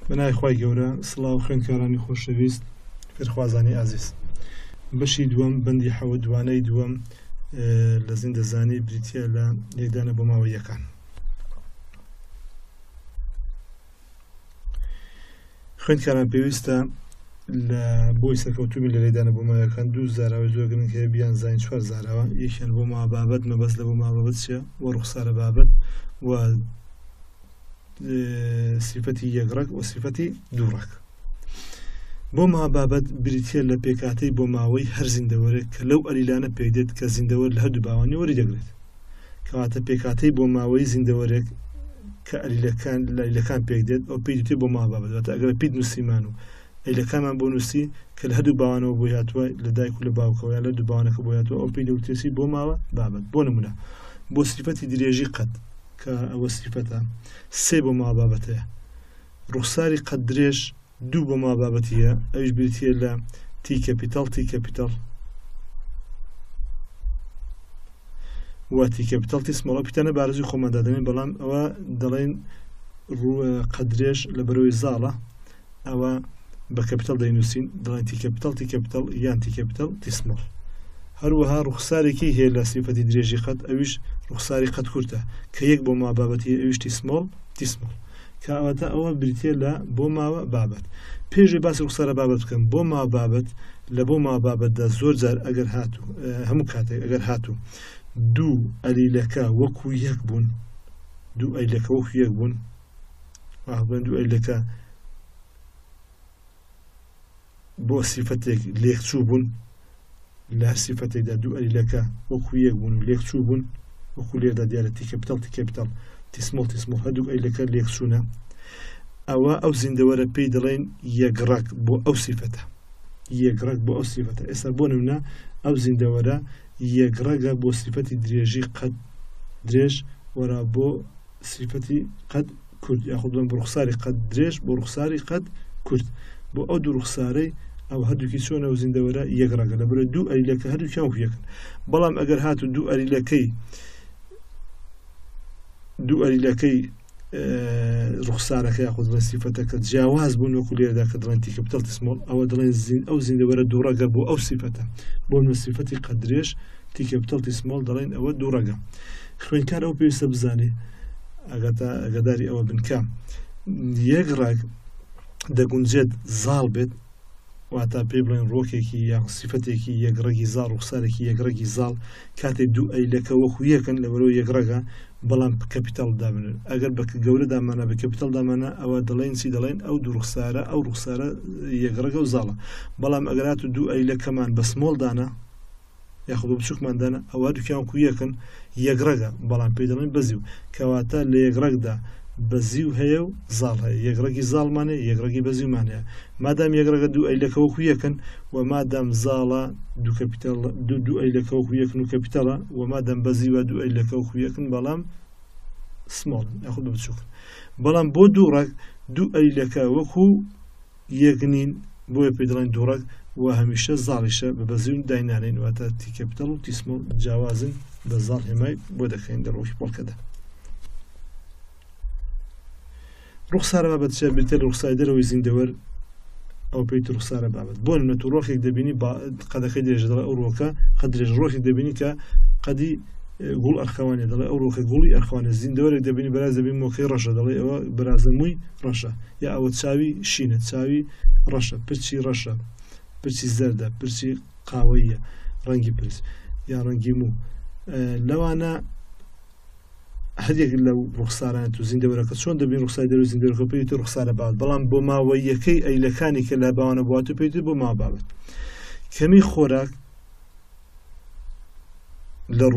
بنای خوای گەورە سڵاو خوێندکارانی خۆشەویست فێرخوازانی ئازیز بەشی دووەم بەندی حەوت دوانەی دووەم لە زیندەزانی بریتیە لە لێدانە بۆ ماوەیەکان. خوێندکاران پێویستە لە بۆی سەرکەوتومی لە لێدانە بۆ ماوەیەکان دوو زاراوە زۆر گرنگ هەیە بیان زین چوار زاراوە. یەکیان بۆ مابابەت مەبەست لە بۆ مابابەت چیە و ڕوخسارە بابەت و صفەتی یەکڕەک و صفەتی دووڕەک. بۆ مابابەت بریتیە لە پێکاتەی بۆ ماوەی هەر زیندەوەرێک کە لەو ئەلیلانە پێک دێت کە زیندەوەر لە هەردوو باوانی وەری دەگرێت. کەواتە پێکاتەی بۆ ماوەی زیندەوەرێک کە ئەلیلەکان پێک دێت ئەو پێی دێت بۆ مابابەت. واتە ئەگەر پیت نووسیمان و ئەلیلەکانمان بۆ نووسی کە لە هەردوو باوانەوە بۆ هاتووە لە دایک و لە باوکەوە یا لە دوو باوانەکە بۆ هاتووە ئەو پێی دەوتێسی بۆ ماوە بابەت. بۆ نمونە بۆ صفەتی درێژی قەت کە ئەوە صفەتە سێ بۆ مابابەتەیە. ڕوخساری قەت درێژ دوو بۆ مابابەتیە ئەویش بریتیە لە تی کەپیتاڵ تی کەپیتاڵ و تی کەپیتاڵ تی سمۆڵ. پیتانە بارزوی خۆماندا دەنێن بەڵام ئەوە دەڵێن قەت درێژ لە بەرەوەی زاڵە ئەوە بە کەپیتاڵ دەینووسین دەڵێن تی کەپیتاڵ تی کەپیتاڵ یان تی کەپیتاڵ تی سمۆڵ. هەروەها ڕوخسارێکی هەیە لە صفەتی درێژی قەت ئەویش ڕوخساری قەت کورتە کە یەک بۆ مابابەتی ئەویش تی سمۆڵ تی سمۆڵ کەواتە ئەوە بریتیە لە بۆ ماوە بابەت. پێشی باسی ڕوخسارە بابەت بکەم بۆ مابابەت لە بۆ مابابەتدا زۆر جار ئەگەر هاتوو هەموو کاتێک ئەگەر هاتوو دوو ئەلیلەکە وەکو یەک بوون دوو ئەلیلەکە وەکو یەک بوون دوو ئەلیلەکە بۆ صفەتێک لێکچوو بوون لە هەر صفەتێکدا دوو ئەلیلەکە وەکو یەک بوون و لێکچوو بوون وەکو لێردا دیارە تی کەپیتاڵ تی کەپیتاڵ تی سمۆڵ تی سمۆڵ هەردوو ئەلیلەکە لێکچوونە ئەوە ئەو زیندەوەرە پێی دەڵێن یەکڕەک بۆ ئەو صفەتە یەکڕەک بۆ ئەو صفەتە. ئێستا بۆ نمونە ئەو زیندەوەرە یەکڕەکە بۆ صفەتی درێژی قەت درێژ وەرا بۆ صفەتی قەت کورد یاخود بڵێن بۆ ڕوخساری قەت درێژ بۆ ڕوخساری قەت کورد. بۆ ئەو دوو ڕوخسارەی ئەو هەردووکی چۆنە ئەو زیندەوەرە یەکڕەکە لە بەرەوەی دوو ئەلیلەکە هەردووکیان وەکو یەکن. بەڵام ئەگەر هاتوو دوو ئەلیلەکەی ڕوخسارەکە یاخود بڵێن صفەتەکە جیاواز بوون وەکو لێرەدا کە دەڵێن تی کەپیتاڵ تی سمۆڵ ئەوە دەڵێن ئەو زیندەوەرە دووڕەگە بۆ ئەو صفەتە. بۆ نمونە صفەتی قەت درێژ تی کەپیتاڵ تی سمۆڵ دەڵێن ئەوە دووڕەگە. خوێندکار ئەو پێویستە بزانێ ئەگەداری ئەوە بنکە یەکڕەک دەگونجێت زاڵ بێت واتە پێی بڵێن ڕۆکێکی یان صفەتێکی یەکڕەکی زاڵ ڕوخسارێکی یەکڕەکی زاڵ کاتێک دوو ئەلیلەکە وەکو یەکن لە بەرەوەی یەکڕەکە بەڵام کەپیتاڵ دابنێت. ئەگەر بە گەورە دامانە بە کەپیتاڵ دامانە ئەوە دەڵێن چی دەڵێن ئەو دوو ڕوخسارە ئەو ڕوخسارە یەکڕەکە و زاڵە. بەڵام ئەگەر هاتوو دوو ئەلیلەکەمان بە سمۆڵ دانا یاخود بە بچووکمان دانا ئەوە دووکیان وەکو یەکن یەکڕەکە بەڵام پێی دەڵێن بەزیو کەواتە لە یەکڕەکدا بەزیو هەیە و زاڵ هەیە یەکڕەکی زاڵمانێ یەکڕەکی بەزیومان هەیە. مادام یەکڕەکە دوو ئەلیلەکە وەکو یەکن و مادام زاڵە دوو ئەلیلەکە وەکو یەکن و کەپیتاڵە و مادام بەزیوە دوو ئەلیلەکە وەکو یەکن بەڵام سمۆڵ یاخود بە بچووکن. بەڵام بۆ دووڕەک دوو ئەلیلەکە وەکو یەکنین بۆیە پێی دەڵێن دووڕەک و هەمیشە زاڵیشە بە بەزیون داینانین واتە تی کەپیتاڵ و تی سمۆڵ جیاوازن بە زاڵ هێمای بۆ دەکەین دەڕۆکی پۆڵکەدا. ڕوخسارە بابەت چیە بریتە لە ڕوخساری دەرەوەی زیندەوەر ئەو پێیت ڕوخسارە بابەت. بۆ نمونە تو ڕۆکێک دەبینی قەدەکەی درێژە دەڵێ ئەو ڕۆکە قەت درێژ. ڕۆکێک دەبینی کە قەدی گوڵ ئەرخەوانێ دەڵێ ئەو ڕۆکە گوڵی ئەرخەوانێ. زیندەوەرێک دەبینی بەراز دەبینی مۆکەی ڕەشە دەڵێ ئەوە بەرازە مووی ڕەشە یا ئەوە چاوی شینە چاوی ڕەشە پرچی ڕەشە پرچی زەردە پرچی قاوەیە ڕەنگی پرس یا ڕەنگی موو. لەوانە هەرێک لەو ڕوخسارانە تو زیندەوەرەکە چۆن دەبین ڕوخساری دەرەوەی زیندەوەرەکە پێویستە ڕوخسارە بابەت. بەڵام بۆ ماوەیەکەی ئەیلەکانی کە لە باوانە بواتە پێویستە بۆ ماوە بابەت. کەمی خۆراک لە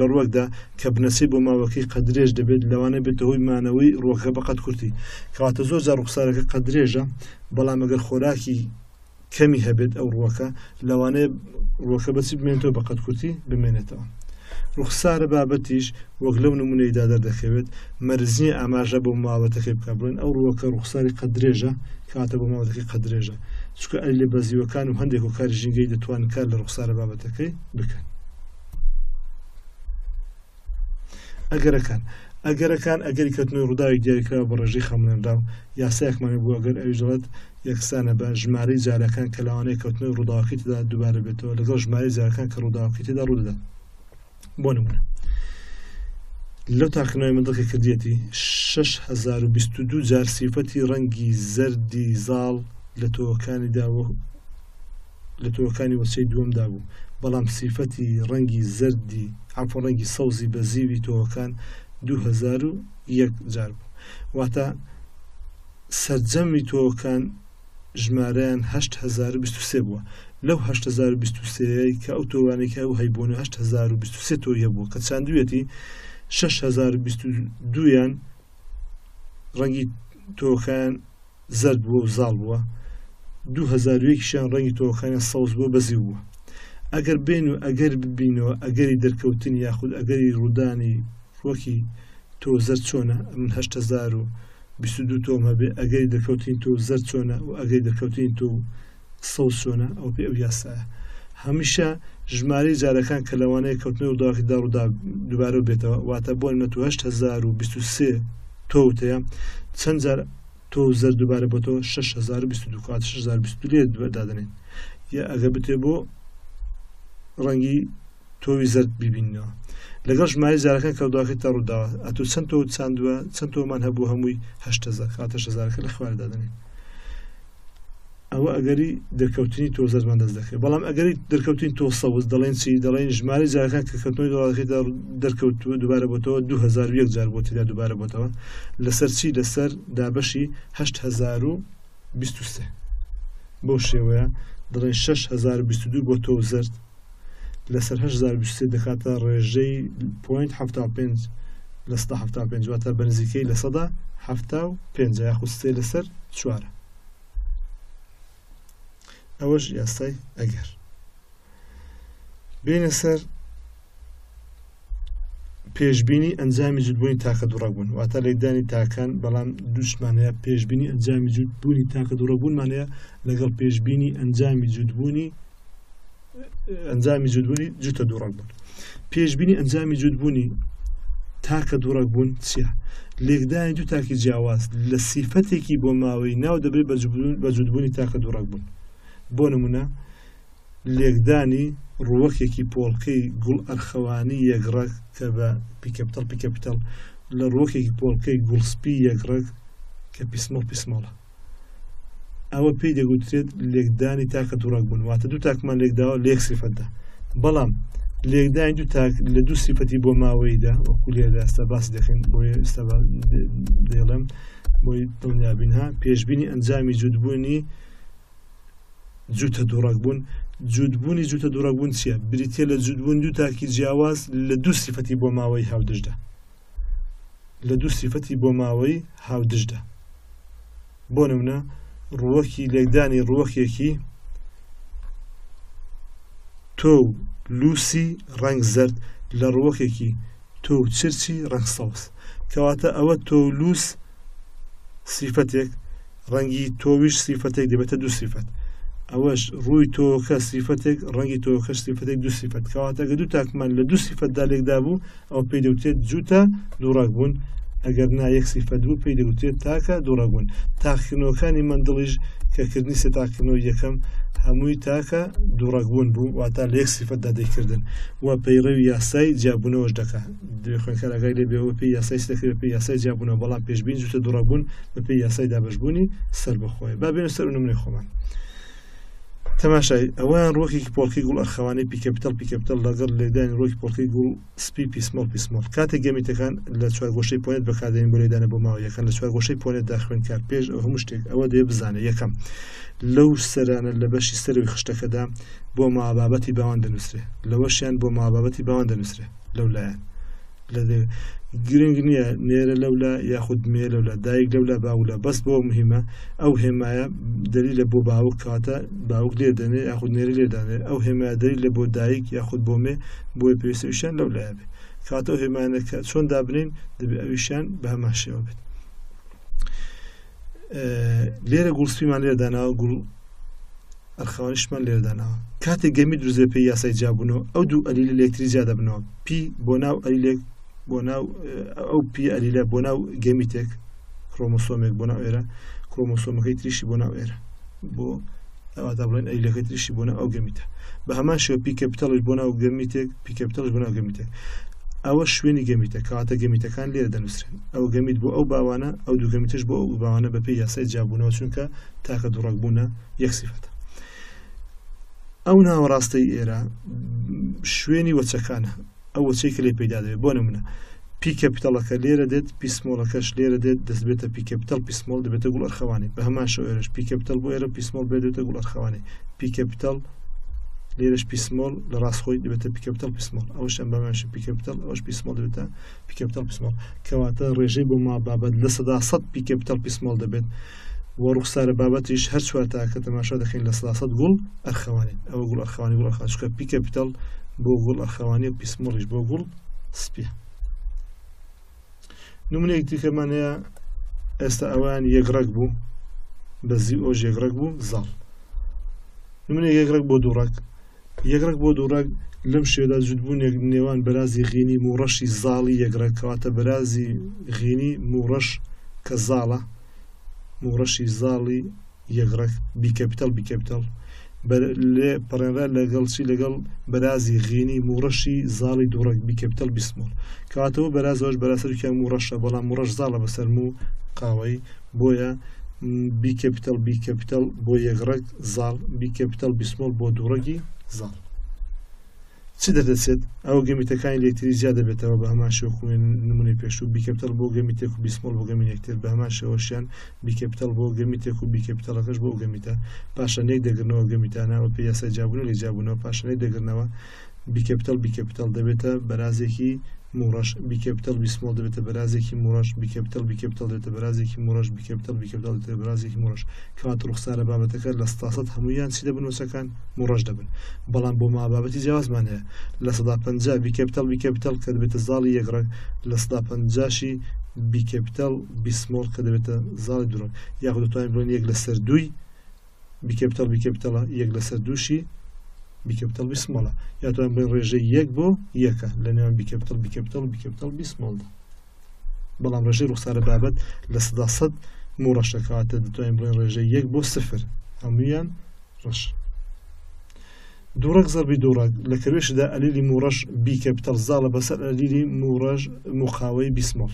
ڕووەکدا کە بنەسەی بۆ ماوەکەی قەت درێژ دەبێت لەوانە بێتە هۆی مانەوەی ڕووەکە بە قەت کورتی. کەواتە زۆر جار ڕوخسارەکە قەت درێژە بەڵام ئەگەر خۆراکی کەمی هەبێت ئەو ڕووەکە لەوانەیە ڕووەکە بەچی بمێنێتەوە بە قەت کورتی بمێنێتەوە. ڕوخسارە بابەتیش وەک لەو نمونەیەدا دەردەکەوێت مەرزنیە ئاماژە بۆ ماوەتەکەی بکە بڵێن ئەو ڕووەکە ڕوخساری قەت درێژە کاتە بۆ ماوەتەکەی قەت درێژە چونکە ئەلی لە بەزیوەکان و هەندێک و کاری ژینگەی دەتوانن کار لە ڕوخسارە بابەتەکەی بکەن. ئەگەرەکان ئەگەرەکان ئەگەری کەوتنەوەی ڕووداوی دیاریکراوە بە ڕێژەی خەمڵێنراو یاسایەکمانێ بوو ئەگەر ئەویش دەڵێت یەکسانە بە ژمارەی جارەکان کە لەوانەیە کەوتنەوەی ڕووداوەکەی تێدا دووبارە بێتەوە لەگەڵ ژمارەی جارەکان کە ڕووداوەکەی تێدا ڕوودەدات. بۆ نمونە لەو تاقنەوەی مندڵی کردیەتی 6022 جار سیفەتی ڕەنگی زەردی زاڵ لە تۆوەکانی وەچەی دووەمدا بوو، بەڵام سیفەتی ڕەنگی زەردی عەفوەن ڕەنگی سەوزی بە زیوی تۆوەکان 2001 جار بوو. واتە سەرجەمی تۆوەکان ژمارەیان 8023 بووە. لەو 8023 کە ئەو تۆوانێک ئەو هەیبوون 8023 تۆ هەبوو کە چاندوێتی 6022یان ڕەنگی تۆوەکان زەرد بووە و زاڵ بووە، 2001شیان ڕەنگی تۆوەکانیان سەوز بووە بەزی بووە. ئەگەر بین و ئەگەر ببینەوە ئەگەری دەرکەوتن یاخود ئەگەری ڕوودانی وەکی تۆ زەرد چۆنە من 8022 تۆم هەبێ ئەگەری دەرکەوتین تۆ زەرد چۆنە و ئەگەری دەرکەوتین تۆ سەوز چۆنە ئەو پێ ئەو یاسایە. هەمیشە ژمارەی جارەکان کە لەوانەیە کەوتنەوەی ڕووداوەکەیدا ڕوودا دووبارە بێتەوە، واتە بۆ نمونە 8023 تۆوتەیە چەند جار تۆ زەرد دووبارە بۆتەوە 6022 کات 6022 لێ دادەنێن یا ئەگە بتێ بۆ ڕەنگی تۆوی زەرد ببینەوە لەگەڵ ژمارەی جارەکان کە ڕووداوەکەی تا ڕووداوە ئەتۆ چەند تۆ چاندووە چەند تۆمان هەبوو هەمووی 8000 کات 8000کە لە خوار دادەنێن. ئەوە ئەگەری دەرکەوتنی تۆ زەردمان دەست دەکەێت، بەڵام ئەگەری دەرکەوتین تۆ سەوز دەڵێن چی دەڵێن ژمارەی جارەکان کە کەوتنەوەی دەوڵاتەکەیدا دەرکەوتووە دووبارە بۆتەوە 2001 جار بۆ تێدا دووبارە بۆتەوە لەسەر چی لەسەر دابەشی 8023 بۆ شێوەیە دەڵێن 6022 بۆ تۆ زەرد لەسەر 8023 دەکاتە ڕێژەی 0.75 لە 175 واتە بەنزیکەی لە 175 یاخود سێ لەسەر 4. ئەوەش یاسای ئەگەر بینە سەر پێشبینی ئەنجامی جوودبوونی تاکە دووڕەبوون، واتە لێکدانی تاکان، بەڵام دووشمانەیە پێشبینی ئەنجامی جوودبوونی تاکە دووڕەبوونمانەیە لەگەڵ پێشبینی ئەنجامی جوودبوونی جوتە دووڕەبوون. پێشبینی ئەنجامی جوودبوونی تاکە دووڕەبوون چییە؟ لێکدانی دوو تاکی جیاواز لە سیفەتێکی بۆ ماوەی ناو دەبێت بە جوودبوونی تاکە دووڕەبوون. بۆ نمونە لێکدانی ڕووەکێکی پۆڵکەی گوڵ ئەرخەوانی یەکڕەک کە بە پیکەپتەڵ لە ڕووەکێکی پۆڵکەی گوڵسپی یەکڕەک کە پیسمەڵە ئەوە پێی دەگوترێت لێکدانی تاکە دووڕەبوون، واتە دوو تاکمان لێکداوە لە یەک سیفەتدا، بەڵام لێکدانی دوو تاک لە دوو سیفەتی بۆ ماوەیدا وەکو لێرە ئێستا باسی دەکەین بۆیە ئێستا دێڵێم بۆی دڵنیابینها پێشبینی ئەنجامی جوودبوونی جوتە دووڕەبوون. جوودبوونی جوتە دووڕەبوون چییە؟ بریتە لە جوودبوون دوو تاکی جیاواز لە دوو سیفەتی بۆ ماوەی هاودژدا، لە دوو سیفەتی بۆ ماوەی هاودژدا. بۆ نمونە ڕووەکی لێکدانی ڕووەکێکی تۆ لوسی ڕەنگ زەرد لە ڕووەکێکی تۆ چرچی ڕەنگ سەوز، کەواتە ئەوە تۆ لوس سیفەتێک ڕەنگی تۆویش سیفەتێک دەبێتە دوو سیفەت، ئەوەش ڕووی تۆکە سیفەتێک ڕەنگی تۆکەش سیفەتێک دوو سیفەت، کەواتەگە دوو تاکمان لە دوو سیفەتدا لێکدا بوو ئەو پێی دەوترێت جوتە دووڕەبوون، ئەگەر نا یەک سیفەت بوو پێی دەوترێت تاکە دووڕەبوون. تاقیکردنەوەکانی مندڵیش کە کردنی سێ تاقیکردنەوەی یەکەم هەمووی تاکە دووڕەبوون بوو، واتە لە یەک سیفەتدا دەیکردن وە پەیڕەوی یاسای جیابوونەوەش دەکات. خوێنکار ئاگای لێ بێەوە پێی یاسای دەکرێت پێی یاسای جیابوونەوە، بەڵام پێشبین جوتە دووڕەبوون بە پێی یاسای دابەشبوونی سەر بەخۆی. با بێنە سەر نمونەی خۆمان تەماشای ئەوەیان ڕۆکێکی پۆڵکەی گوڵ ئەرخەوانی پیکەپتەڵ لەگەڵ لێکدانی ڕۆکی پۆڵکەی گوڵ سپی پیسمەڵ کاتێک گەمیتەکان لە چوارگۆشەی پۆنێت بەکاردێنین بۆ لێدانە بۆ ماوەیەکان لە چوارگۆشەی پۆنێتدا خوێنکار پێش ئەو هەموو شتێک ئەوە دەیە بزانێت یەکەم لەو سەرانە لە بەشی سەرەوەی خشتەکەدا بۆ مابابەتی باوان دەنووسرێ، لەوەشیان بۆ مابابەتی باوان دەنووسرێ لەولایەن لە گرنگ نییە نێرە لەولا یاخود مێ لەولا دایک لەولا باولا بەس بۆ مهمە ئەو هێمایە دلیلە بۆ باوک کاتە باوک لێ دەنێ یاخود نێرە لێ دانێ ئەو هێمایە دلیلە بۆ دایک یاخود بۆ مێ بۆی پێویستەویشیان لەولایە بێت، کاتە ئەو هێمانەکە چۆن دابنین دەبێت ئەویشیان بە هەمان شێوە بێت. لێرە گوڵسپیمان لێرە داناوە گوڵ ئەرخەوانیشمان لێرە داناوە کاتێک گەمی دروزێ پێی یاسای جیابوونەوە ئەو دوو ئەلیلە لێکتری جیا دەبنەوە پی بۆ ناو ئەلیلێک بۆ ناو ئەو پی ئەلیلە بۆ ناو گەمیتێک کرۆمۆسۆمێک بۆ ناو ئێرە کرۆمۆسۆمەکەی تریشی بۆ ناو ئێرە بۆ ئەواتە بڵێن ئەلیلەکەی تریشی بۆ ناو ئەو گەمیتە بە هەمان شێوە پی کەپیتەڵش بۆ ناو گەمیتێک پی کەپیتەڵش بۆ ناو گەمیتێک ئەوە شوێنی گەمیتە کەواتە گەمیتەکان لێرە دەنووسرێن ئەو گەمیت بۆ ئەو باوانە ئەو دوو گەمیتش بۆ ئەو باوانە بەپێی یاسای جیاببوونەوە چونکە تاکە دووڕەکبوونە یەک سیفەتە ئەو ناوەڕاستەی ئێرە شوێنی وەچەکانە ئەو وەچەی کە لێ پەیدا دەبێت بۆ نمونە پی کەپیتەڵەکە لێرە دێت پی سمۆڵەکەش لێرە دێت دەستبێتە پی کەپیتەڵ پی سمۆڵ دەبێتە گوڵ ئەرخەوانی بە هەمان شێوە ئێرەش پی کەپیتەڵ بۆ ئێرە پی سمۆڵ بێتە گوڵ ئەرخەوانی پی کەپیتەڵ لێرەش پی سمۆڵ لە ڕاستخۆی دەبێتە پی کەپیتەڵ پی سمۆڵ ئەوەش ئەم بەمانش پی کەپیتەڵ ئەوەش پی سمۆڵ دەبێتە پی کەپیتەڵ پی سمۆڵ کەواتە ڕێژەی بۆ مابابەت لە 100 پی کەپیتەڵ پی سمۆڵ دەبێت و ڕوخسارە بابەتیش هەر چوار تاکە تەماشا دەکەین لە 100 گوڵ ئەرخەوانی ئەوە گوڵ ئەرخەوانی گوڵ ئەرخەوانی چونکە پی کەپیتەڵ بۆ گوڵ ئەرخەوانی و پی سمۆڵیش بۆ گوڵ سپیە نمونەیەک دیکەمان هەیە ئێستا ئەوان یەکڕەک بوو بەزی ئۆژ یەکڕەک بوو زاڵ نمونەیەک یەکڕەک بۆ دووڕەک یەکڕەک بۆ دووڕەک لەم شێوەدا جوتبوونێک نێوان بەرازی غینی موڕەشی زاڵی یەکڕەک کەواتە بەرازی غینی موڕەش کە زاڵە موڕەشی زاڵی یەکڕەک بی کەپیتەڵ بی کەپیتەڵ لێ پەڕێنرا لەگەڵ چی لەگەڵ بەرازی غینی موڕەشی زاڵی دووڕەک بی کەپیتەڵ بی سمۆڵ کەواتەوە بەرازەوەش بەراسەرکیان موڕەشە بەڵام موڕەش زاڵە بەسەر و قاوەی بۆیە بی کەپیتەڵ بی کەپیتەڵ بۆ یەکڕەک زاڵ بی کەپیتەڵ بی سمۆڵ بۆ دووڕەکی زاڵ چی دەردەچێت ئەو گەمیتەکانی لێتری زیاد دەبێتەوە بە هەمان شێوە نمونەی پێشوو بی کەپیتەڵ بۆ گەمیتێک و بی سمۆڵ بۆ گەمی یەکتر بە هەمان شێوەشیان بی کەپیتەڵ بۆ گەمیتێک و بی کەپیتەڵەکەش بۆ گەمیتە پاشانەیەک دەگرنەوە گەمیتانەوە پێی یاسای جیاببوونەوە لێ جیاببوونەوە پاشانەی دەگرنەوە بی کەپیتەڵ دەبێتە بەرازێکی موڕەش بی کەپیتەڵ بی سمۆڵ دەبێتە بەرازێکی موڕەش بی کەپیتەڵ دەبێتە بەرازێکی موڕەش بی کەپیتەڵ دەبێتە بەرازێکی موڕەش کەواتە ڕوخسارە بابەتەکە لە 100 هەموویان چی دەبن وەچەکان موڕەش دەبن بەڵام بۆ مابابەتی جیاوازمان هەیە لە 150 بی کەپیتەڵ کە دەبێتە زاڵی یەکڕەک لە 150شی بی کەپیتەڵ بی سمۆڵ کە دەبێتە زاڵی دووڕەک یاخود دەتوانین بڵێن یەک لەسەر دووی بی کەپیتەڵە یەک لەسەر دووشی بی کەپیتەڵ بی سمۆڵە یاتوان بڵێن ڕێژەی یەک بۆ یەکە لە نێوان بی کەپیتەڵ بی سمۆڵدا بەڵام ڕێژەی ڕوخسارە بابەت لە 100 موڕەشە کەواتە دەتوانین بڵێن ڕێژەی یەک بۆ سفر هەموویان ڕەش دووڕەک زەربی دووڕەک لە کەروێشدا ئەلیلی موڕەش بی کەپیتەڵ زاڵە بەسەر ئەلیلی موڕەش مخاوەی بی سمۆڵ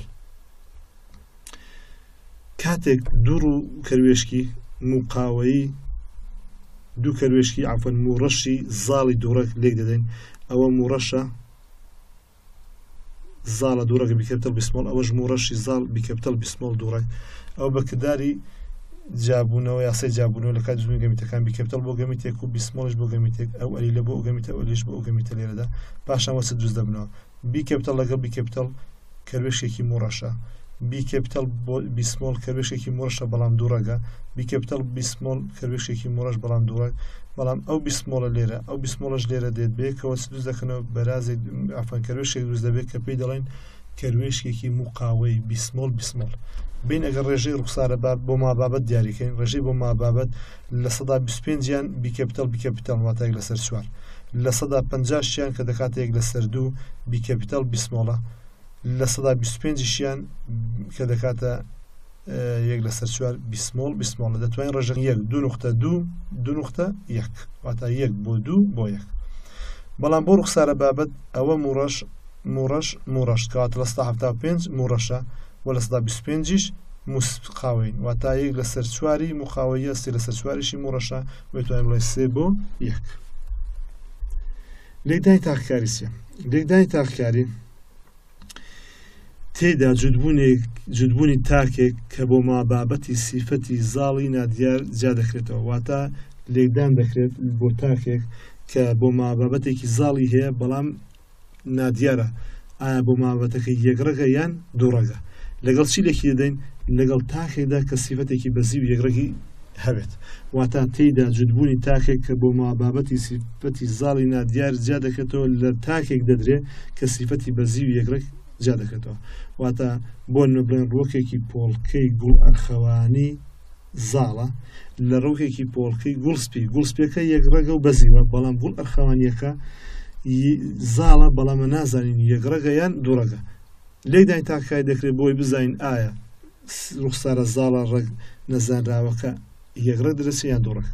کاتێک دوور و کەروێشکی مقاوەی دوو کەروێشکی عەفوەن موڕەشی زاڵی دووڕەک لێک دەدەین ئەوە موڕەشە زاڵە دووڕەک بی کەپیتەڵ بی سمۆڵ ئەوەش موڕەشی زاڵ بی کەپیتەڵ بی سمۆڵ دووڕەک ئەو بەکردداری جیاببوونەوە یاسای جیاببوونەوە لە کات جوتبوونی گەمیتەکان بی کەپیتەڵ بۆ گەمیتێک و بی سمۆڵش بۆ گەمیتێک ئەو ئەلیلە بۆ گەمیتە ئەولیش بۆ گەمیتە لێرەدا پاشان وەچە دروست دەبنەوە بی کەپیتەڵ لەگەڵ بی کەپیتەڵ کەروێشێکی موڕەشە بی کەپیتەڵ بی سمۆڵ کەروێشێکی موڕەشە بەڵام دووڕەکە بی کەپیتەڵ بی سمۆڵ کەروێشێکی موڕەش بەڵام دووڕەک بەڵام ئەو بی سمۆڵە لێرە ئەو بی سمۆڵەش لێرە دێت بێکەوە دروست دەکەنەوە بەرازێک عەفوەن کەروێشێک دروست دەبێت کە پێی دەڵێن کەروێشێکی مقاوەی بی سمۆڵ بین ئەگەر ڕێژەی ڕوخسارە بۆ مابابەت دیاریکەین ڕێژەی بۆ مابابەت لە 125یان بی کەپیتەڵ واتایەک لەسەر چوار لە 150یان کە دەکاتەیەک لەسەر دوو بی کەپیتەڵ بی سمۆڵە لە 125یان کە دەکاتە یەک لەسەر چوار بی سمۆڵە دەتوانین ڕێژەی یەک 2.1 واتە یەک بۆ دوو بۆ یەک بەڵام بۆ ڕوخسارە بابەت ئەوە موڕەش کەواتە لە 175 موڕەشە و لە 125یش مقاوەین واتە یەک لەسەر چواری مقاوەیە سێ لەسەر چواریشی موڕەشە دەتوانین بڵێن 3 بۆ 1 لێکدانی تاقیکاری سێ لێکدانی تاقیکاری تێدا جوتبوونی تاکێک کە بۆ مابابەتی سیفەتی زاڵی نادیار جا دەکرێتەوە واتە لێکدان دەکرێت بۆ تاکێک کە بۆ مابابەتێکی زاڵی هەیە بەڵام نادیارە ئایا بۆ مابەتەکە یەکڕەکە یان دووڕەکە لەگەڵ چی لێکی دەدەین لەگەڵ تاکێکدا کە سیفەتێکی بەزی و یەکڕەکی هەبێت واتە تێیدا جوتبوونی تاکێک کە بۆ مابابەتی سیفەتی زاڵی نادیار جا دەکرێتەوە لە تاکێک دەدرێت کە سیفەتی بەزی و یەکڕەک جا دەکرێتەوە واتە بۆ نەبڵێن ڕۆکێکی پۆڵکەی گوڵ ئەرخەوانی زاڵە لە ڕۆکێکی پۆڵکەی گوڵسپیەکە یەکڕەگە و بەزیوە بەڵام گوڵ ئەرخەوانیەکە زاڵە بەڵامە نازانین یەکڕەگە یان دووڕەگە لێکدانی تاکای دەکرێت بۆی بزانین ئایا ڕوخسارە زاڵە ڕێک نەزانراوەکە یەکڕێک دەرەچێت یان دووڕێک.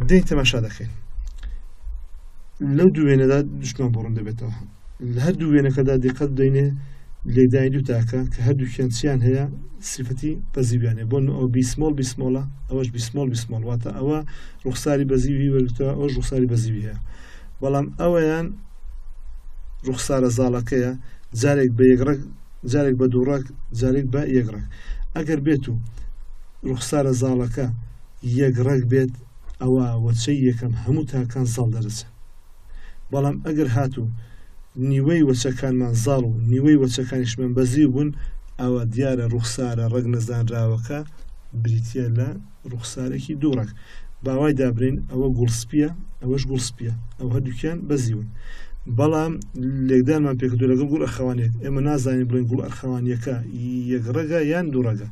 دێین تەماشا دەکەین لەو دوو وێنەدا دوشمان بڕون دەبێتەوە. لە هەردوو وێنەکەدا دیقەت بدەینێ لێدانی دوو تاکە کە هەردووکیان چیان هەیە سیفەتی بەزیویانێ بۆ ئەو بیسمۆڵ بیسمۆڵە ئەوەش بیسمۆڵ بیسمۆڵ واتە ئەوە ڕوخساری بەزیوی وەرگتەوە ئەوەش ڕوخساری بەزیوی هەیە. بەڵام ئەوەیان ڕوخسارە زاڵەکەیە جارێک بە یەکڕێک جارێک بە دووڕێک جارێک بە یەکڕێک. ئەگەر بێت و ڕوخسارە زاڵەکە یەکڕێک بێت ئەوە وەچەی یەکەم هەموو تاکان زاڵ دەرەچێت. بەڵام ئەگەر هاتوو نیوەی وەچەکانمان زاڵ و نیوەی وەچەکانیشمان بەزیو بوون ئەوە دیارە ڕوخسارە ڕەگ نەزانراوەکە بریتە لە ڕوخسارێکی دووڕێک. باوای دابرین ئەوە گوڵسپیە ئەوەش گوڵسپیە ئەو هەردووکیان بەزیون. بەڵام لێکدانمان پێکردو لەگەڵ گوڵ ئەرخەوانیەک ئێمە نازانین بڵێن گوڵ ئەرخەوانیەکە یەکڕێگە یان دووڕێگە.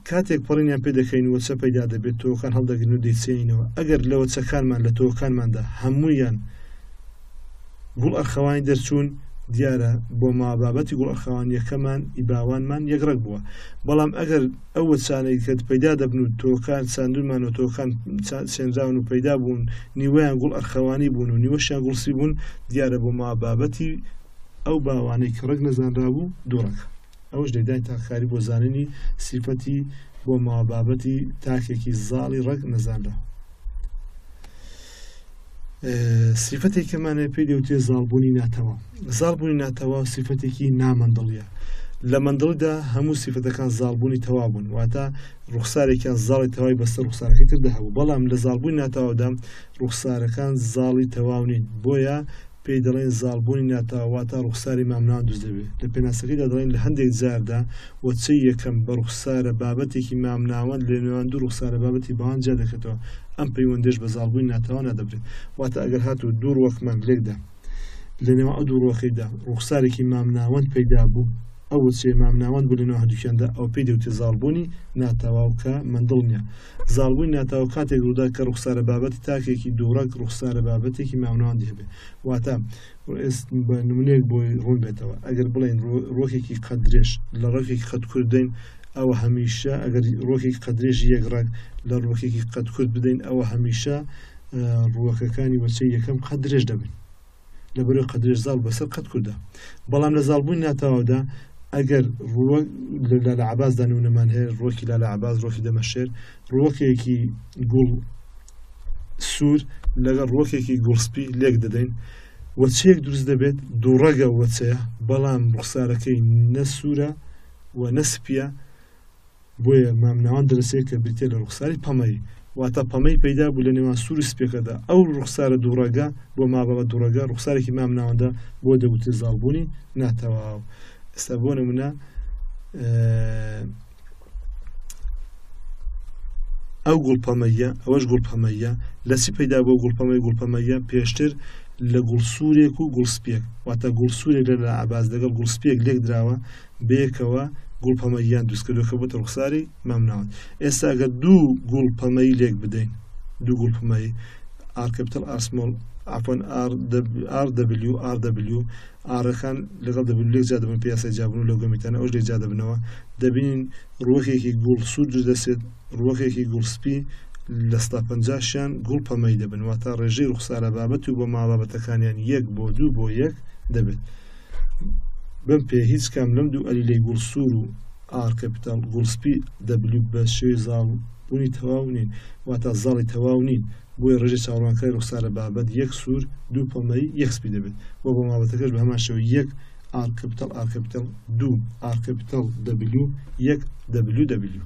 کاتێک پەڕینیان پێ دەکەین وەچە پەیدا دەبێت تۆکان هەڵدەگرن و دەیچێنینەوە. ئەگەر لە وەچەکانمان لە تۆکانماندا هەموویان گوڵ ئەرخەوانی دەرچوون دیارە بۆ مابابەتی گوڵ ئەرخەوانیەکەمان ئیباوانمان یەکڕێک بووە. بەڵام ئەگەر ئەو وەچانەی کە پەیدا دەبن و تۆکان چاندومان و تۆکان چێنراون و پەیدا بوون نیوەیان گوڵ ئەرخەوانی بوون و نیوەشیان گوڵسی بوون دیارە بۆ مابابەتی ئەو باوانەی کە ڕێک نەزانرا بوو دووڕێک. ئەوش دەیدانی تاکاری بۆ زانینی سیفەتی بۆ مابابەتی تاکێکی زاڵی ڕێک نەزانرا. سیفەتێکەمانە پێی دەوتێ زاڵبوونی ناتەوە. زاڵبوونی ناتەوە سیفەتێکی نامەندڵیە. لە مەندڵدا هەموو سیفەتەکان زاڵبوونی تەوا بوون واتە ڕوخسارێکیان زاڵی تەواوی بەسەر ڕوخسارەکەی تر دەهەبوو. بەڵام لە زاڵبوونی ناتەوادا ڕوخسارەکان زاڵی تەواو نین بۆیە پێی دەڵێن زاڵبوونی ناتەوا واتە ڕوخساری مامناوان دروست دەبێت. لە پێناسەکەیدا دەڵێن لە هەندێک جاردا وەچەی یەکەم بە ڕوخسارە بابەتێکی مامناوەند لە نێوان دوو ڕوخسارە بابەتی باوان جا دەکەێتەوە. ئەم پەیوەندیش بە زاڵبوونی ناتەوا نادەبرێت. واتە ئەگەر هاتوو دوو ڕوەکمان لێکدا لە نێوان ئەو دوو ڕوەکەیدا ڕوخسارێکی مامناوەند پەیدا بوو ئەو وەچەی مامناوەند بوو لە نێوان هەردووکیاندا ئەو پێی دەوتێت زاڵبوونی ناتەوا و کە مەندڵ نییە. زاڵبوونی ناتەوا کاتێک ڕوودا کە ڕوخسارە بابەتی تاکێکی دووڕەک ڕوخسارە بابەتێکی مامناوەند هەبێت. واتە بە نمونەیەک بۆی ڕوون بێتەوە ئەگەر بڵێن ڕۆکێکی قەت درێژ لە ڕۆکێکی قەت کورد بدەین ئەوە هەمیشە ئەگەر ڕۆکێکی قەت درێژی یەکڕێک لە ڕۆکێکی قەت کورد بدەین ئەوە هەمیشە ڕووەکەکانی وەچەی یەکەم قەت درێژ دەبن لەبەرەوەی قەت درێژ زاڵ بەسەر قەت کووردا. بەڵام لە زاڵبوونی ناتەوادا ئەگەر ڕووە لە عەباسدا نمونەمان هەیە ڕۆکی لە عەباس ڕۆکی دەمەشێر ڕووەکێکی گوڵ سوور لەگەڵ ڕووەکێکی گوڵسپی لێک دەدەین وەچەیەک دروست دەبێت دووڕەگە وەچەیە بەڵام ڕوخسارەکەی نە سوورە و نەسپیە بۆیە مامناوان دەرەسەیە کە بریتێ لە ڕوخساری پەمەی واتە پەمەی پەیدا بوو لە نێوان سوور سپێکەدا ئەو ڕوخسارە دووڕەگە بۆ مابەڵە دووڕەگە ڕوخسارێکی مامناوەندا بۆ دەوتێت زاڵبوونی ناتەواو. ئێستا بۆ نمونە ئەو گوڵپەمەیە ئەوەش گوڵپەمەیە لە چی پەیدا بۆ گوڵپەمەیە پێشتر لە گوڵسوورێک و گوڵسپێک واتە گوڵسوورێک لە عەباس لەگەڵ گوڵسپێک لێک دراوە بەیەکەوە گوڵپەمەییان دروستکردووە کە بۆتە ڕوخساری مامناوەند. ئێستا ئەگەر دوو گوڵپەمەی لێک بدەین دوو گوڵپەمەی R capital R small عفوان RW ئارەکان لەگەڵ دەبن لێک جا دەبن پیاسای جابن و لەو گەمیتانە ئەوش لێک جا دەبنەوە دەبینین ڕووەکێکی گوڵ سوود دەسێت ڕووەکێکی گوڵسپی لە 150 گوڵپەمەی دەبن واتە ڕێژەی ڕوخسارە بابەت و بۆ مابابەتەکانیان 1 بۆ 2 بۆ 1 دەبێت. بم پێ هیچ کام لەم دوو ئەلیلەی گوڵ سوور و R capital گوڵسپی W بە شێوەی زاڵبوونی تەواو نین واتە زاڵی تەواو نین بۆی ڕێژەی چاوەڕوانکاری ڕوخسارە بابەت 1 سوور 2 پەمەی 1 سپی دەبێت بۆ مابەتەکەش بە هەمان شێوە 1 R capital 2 R capital W 1 WW.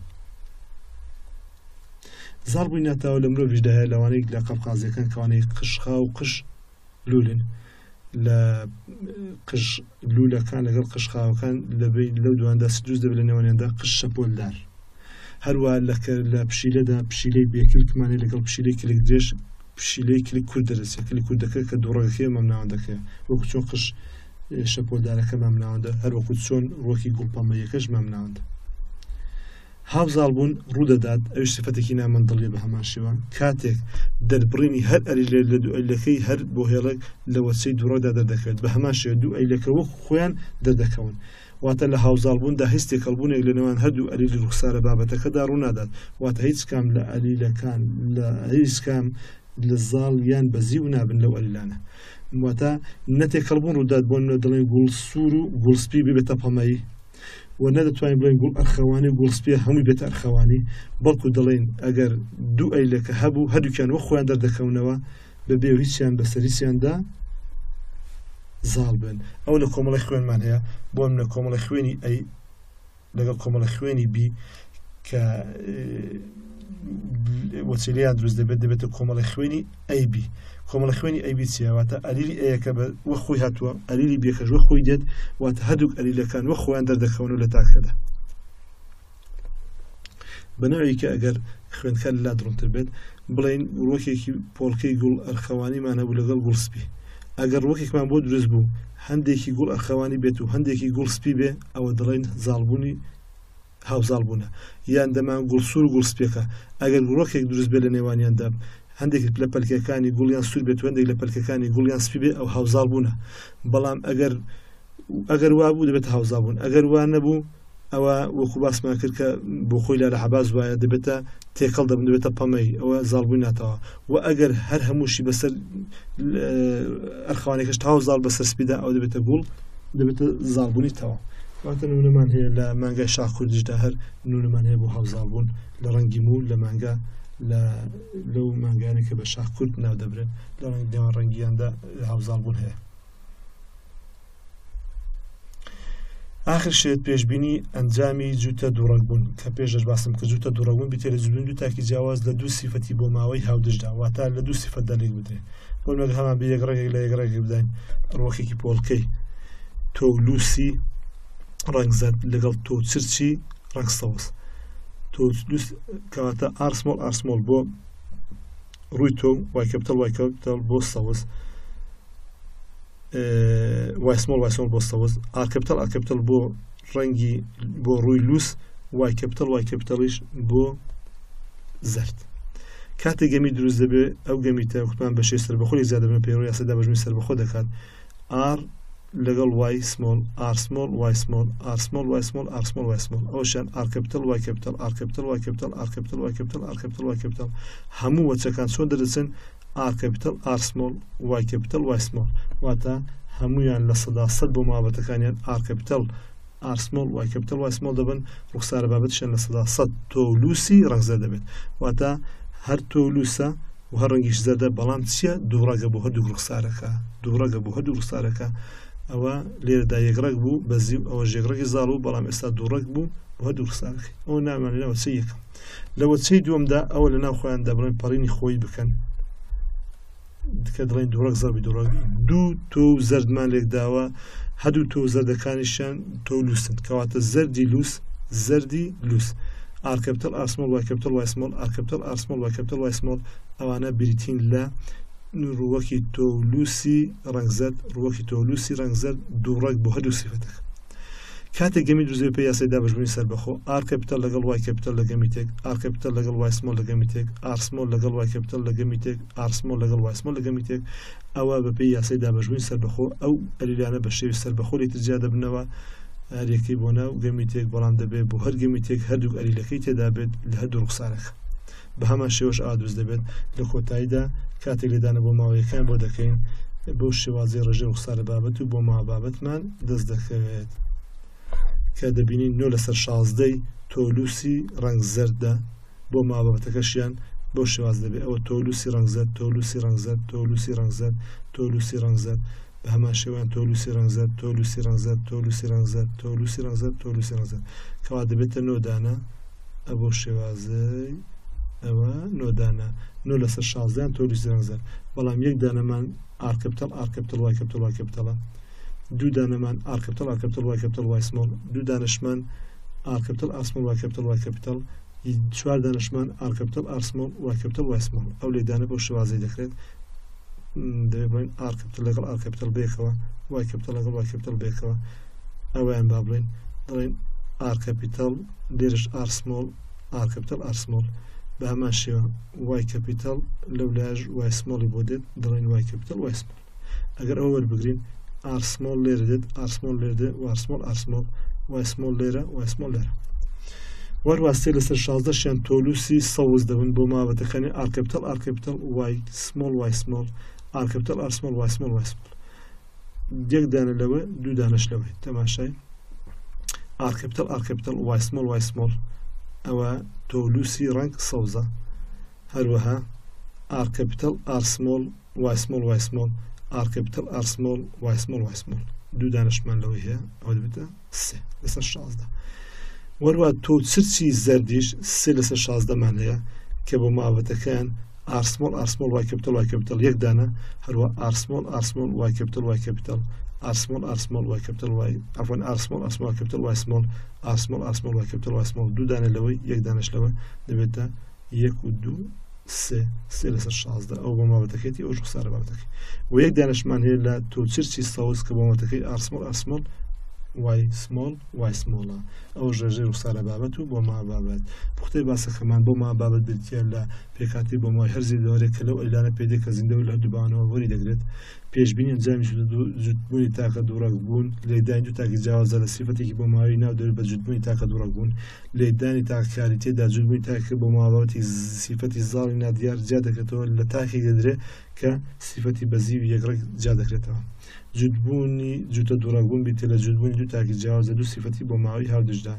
زاڵبوونی ناتەوا لە مرۆڤیشدا هەیە لەوانەیە لە قەڵقازیەکان کەوانەی قشخا و قش لولن لە قش لولەکان لەگەڵ قشخاوەکان لەو دواندا دروست دەبێت لە نێوانیاندا قش شەپۆلدار. هەروە لە پشیلەدا پشیلەی بێکلکمانێ لەگەڵ پشیلەی کلک درێژ پشیلەی کلک کورد دەرەچێت کلک کوردەکە کە دووڕەکەی مامناوەندەکەیە وەکو چۆن قش شەپۆلدارەکە مامناوەندە هەروەکو چۆن ڕۆکی گوڵپەمەیەکەش مامناوەندە. هاوزاڵبوون ڕوودەدات ئەوش سفەتێکی نامەندڵیە بە هەمان شێوە کاتێک دەربڕینی هەر ئەلیلە لە دوو ئەیلەکەی هەر بۆ هێڵێک لە وەچەی دووڕەدا دەردەکەوێت بە هەمان شێوە دوو ئەیلەکە وەک خۆیان دەردەکەون واتە لە هاوزاڵبووندا هیچ تێکەڵبوونێک لە نێوان هەردوو ئەلیلی ڕوخسارە بابەتەکەدا ڕوونادات واتە هیچ کام لە ئەلیلەکان لە هیچ کام لە زاڵ یان بەزی و نابن لەو ئەلیلانە واتە نەتێکەڵبوون ڕوودات بۆ دەڵێن گوڵ سوور و گوڵسپی ببێتە پەمەیی و نەدەتوانین بڵێن گوڵ ئەرخەوانی و گوڵسپیە هەمووی بێتە ئەرخەوانی بەڵکو دەڵێن ئەگەر دوو ئەیلەکە هەبوو هەردووکیان وەک خۆیان دەردەکەونەوە بەبێ هیچیان بەسەریسیاندا زاڵ بن ئەو لە کۆمەڵی خوێنمان هەیە بۆ منە کۆمەڵی خوێنی ئەی لەگەڵ کۆمەڵی خوێنی بی کە وەچیلیان دروست دەبێتە کۆمەڵی خوێنی ئەی بی کۆمەڵی خوێنی ئەی بی چیە واتە ئەلیلی ئەیەکە وەک خۆی هاتووە ئەلیلی بێکەش وەک خۆی دێت واتە هەردووک ئەلیلەکان وەک خۆیان دەردەکەونەوە لە تاکەدا بەنەوەی کە ئەگەر خوێندکار لە دڕۆنتر بێت بڵێن ڕۆکێکی پۆڵکەی گوڵ ئەرخەوانیمان هەبوو لەگەڵ گوڵسپی ئەگەر ڕۆکێکمان بۆ دروست بوو هەندێکی گوڵ ئەرخەوانی بێت و هەندێکی گوڵسپی بێ ئەوە دەڵێن زاڵبوونی هاوزاڵبوونە یان دەمان گوڵسوور و گوڵسپێکە ئەگەر ڕۆکێک دروست بێت لە نێوانیاندا هەندێک لە پەلکەکانی گوڵیان سوور بێت و هەندێک لە پەلکەکانی گوڵیان سپی بێ ئەو هاوزاڵبوونە بەڵام ئەگەر وا بوو دەبێت هاوزاڵبوون ئەگەر وا نەبوو ئەوە وەکو باسمان کرد کە بۆ خۆی لە حەباز وایە دەبێتە تێکەڵ دەبن دەبێتە پەمەی ئەوە زاڵبووی ناتەوە و ئەگەر هەر هەمووشی بەسەر ئەرخەوانێکش هاوزاڵ بەسەر سپیدا ئەو دەبێتە گوڵ دەبێتە زاڵبوونی تەواو واتە نمونەمان هەیە لە مانگای شاخ کوردیشدا هەر نمونەمان هەیە بۆ هاوزاڵبوون لە ڕەنگی مول لە مانگا لەو مانگانێک کە بە شاخ کورد ناو دەبرێت لە دێوان ڕەنگیاندا هاوزاڵبوون هەیە آخر شێت پێشبینی ئەنجامی جوتە دووڕەکبوون کە پێشش باسم کە جوتە دووڕەکبوون بتێرە جوتبوون دوو تاکی جیاواز لە دوو سیفەتی بۆ ماوەی هاودژدا واتە لە دوو سیفەتدا لێک بدرێت بۆ نەگە هەمان بە یەکڕێک لە یەکڕێک بداین ڕۆکێکی پۆڵکەی تۆ لوسی ڕەنگزەت لەگەڵ تۆ چرچی ڕەنگ سەوز تۆ کەواتە ئارسمۆڵ بۆ ڕووی تۆ وای کەپیتەڵ بۆ سەوز وایسمۆڵ بۆ سەوز ئارکەپیتەڵ بۆ ڕەنگی بۆ ڕووی لوس وای کەپیتەڵیش بۆ زەرد کاتێک گەمی دروست دەبێ ئەو گەمیتە وقتمان بەشەی سەربەخۆی زیادە بن پێڕۆی یاسەدا بەژمی سەربەخۆ دەکات ئار لەگەڵ وای سمۆڵ ئارسمۆڵ وایسمۆڵ ئارسمۆڵ وایسمۆڵ ئارسمۆڵ وایسمۆڵ ئەوشیان ئارکەپیتەڵ وای کەپیتەڵ هەموو وەچەکان چۆن دەدەچن ئارکەپیتەڵ ئارسمۆڵ وای کەپیتەڵ وایسمۆڵ واتە هەمویان لە 100% بۆ مابەتەکانیان ئارکەپیتەڵ ئارسمۆڵ وای کەپیتەڵ وایسمۆڵ دەبن ڕوخسارە بابەتشیان لە 100% تۆ لوسی ڕەنگزە دەبێت واتە هەر تۆ لوسە و هەر ڕەنگیش زەردە بەڵام چییە دووڕەگە بۆ هەردوو ڕوخسارەکە ئەوە لێرەدا یەکڕێک بوو بەزی ئەوە ژێگڕێکی زاڵ بوو بەڵام ئێستا دووڕێک بوو بۆ هەردوو ڕوخسارەکەی ئەوە نامانێنە وەچەی یەکەم لە وەچەی دووەمدا ئەوە لە ناو خۆیان دەبڵێن پەڕینی خۆی بکەن کە دڵێن دووڕێک زەربی دووڕێک دوو تۆ زەردمان لێک داوە هەردوو تۆ زەردەکانیشیان تۆ لوسن کەواتە زەردی لوس ئارکەپیتەڵ ئارسمۆڵ وای کەپیتەڵ وایسمۆڵ ئارکەپیتەڵ ئارسمۆڵ وای کەپیتەڵ وایسمۆڵ ئەوانە بریتین لە ڕووەکی تۆلوسی ڕەنگزەر دووڕێک بۆ هەردوو سیفەتەکە کاتێک گەمی دروست پێ یاسای دابەشبوونی سەربەخۆ ئارکەپیتەڵ لەگەڵ وای کەپیتەڵ لە گەمیتێک ئارکەپیتەڵ لەگەڵ وایسمۆڵ لە گەمیتێک ئارسمۆڵ لەگەڵ وای کەپیتەڵ لە گەمیتێک ئارسمۆڵ لەگەڵ وایسمۆڵ لە گەمیتێک ئەوە بەپێی یاسای دابەشبوونی سەربەخۆ ئەو ئەلیلانە بە شێوی سەربەخۆ لێتر جیا دەبنەوە هەرێکی بۆ ناو گەمیتێک بەڵام دەبێت بۆ هەر گەمیتێک هەردوو ئەلیلەکەی تێدا بێت لە هەردوو ڕوخسارەکە بە هەمان شێوەش ئاوا دروست دەبێت لە کۆتاییدا کاتێک لێدانە بۆ ماوەیەکان بۆ دەکەین بۆ شێوازی ڕێژەی ڕوخسارە بابەت و بۆ ماوە بابەتمان دەست دەکەوێت کە دەبینین 9/16 تۆلوسی ڕەنگ زەردە بۆ ماوە بابەتەکەشیان بۆ شێواز دەبێت ئەوە تۆلوسی ڕەنگ زەرد بە هەمان شێوەیان تۆلوسی ڕەنگ زەرد کەوا دەبێتە 9 دانە ئەوە شێوازەی ئەوە 9 دانە 9/16 تۆلوسی ڕەنگ زەرد بەڵام یەک دانەمان ئارکەپیتەڵ وای کەپیتەڵە دوو دانەمان ئارکەپیتەڵ وای کەپیتەڵ وایسمۆڵ دوو دانەشمان ئارکەپیتەڵ ئارسمۆڵ وای کەپیتەڵ 4 دانەشمان ئارکەپیتەڵ ئارسمۆڵ وای کەپیتەڵ وایسمۆڵ ئەو لێدانە بۆ شێوازەی دەکرێت دەبێت ئارکەپیتەڵ لەگەڵ ئارکەپیتەڵ بێکەوە وای کەپیتەڵ لەگەڵ وای کەپیتەڵ بێکەوە ئەویان با بڵێن دەڵێن R capital ليرش R small R capital R small بهمان شيء Y capital لو لاج Y small يبودت دلين Y capital Y small أجر أول بقرين R small ليردت R small ليردت و R small Y small ليرة Y small ليرة ورواستی لسر 16 شان تولوسی صوز دبن بۆ مابەتەکانی R capital Y small R capital R small Y small یەک دانە لەوە دوو دانەش لەوە تەماشای R capital Y small ئەوە تۆلوسی ڕەنگ سەوزە هەروەها R capital R small Y small R capital R small Y small دوو دانەشمان لەوە هەیە ئەوە دەبێتە سێ لەسەر 16 وەروە تۆ چرچی زەردیش سێ لەسەر 16 مان هەیە کە بۆ مابەتەکان R small Y capital یەک دانە هەروە R small Y capital R small Y capital Y عفوا R small Y capital Y small R small Y capital Y small دوو دانە لەوەی یەک دانەش لەوە دەبێتە 1 و 2 سێ لەسەر 16 ئەو بۆ مابەتەکەیەتی ئەو ڕوخسارە بابەتەکەی و یەک دانەشمان هەیە لە تۆ چرچی سەوز کە بۆ مابەتەکەی R small Y small ئەو ژێژەی ڕوخسارە بابەت و بۆ ما بابەت پوختەی باسەکەمان بۆ ما بابەت بێتە لە پێکاتی بۆ مای هەرزی دەوەرێک کە لەو ئەیلانە پێدێک کە زیندەوە لە دووبانەوە وەری دەگرێت پێشبینی ئەنجامی جوتبوونی تاکە دووڕەک بوون لێدانی دوو تاکی جیاوازە لە سیفەتێکی بۆ ماوەی ناو دەوێت بە جوتبوونی تاکە دووڕەک بوون لێدانی تاکاری تێدا جوتبوونی تاکە بۆ مابەتی سیفەتی زاڵی نادیار جیا دەکرێتەوە لە تاکی دەدرێت کە سیفەتی بەزی و یەکڕێک جیا دەکرێتەوە جوتبوونی جوتە دووڕەک بوون بیتە لە جوتبوونی دوو تاکی جیاوازە دوو سیفەتی بۆ ماوەی هاودژدا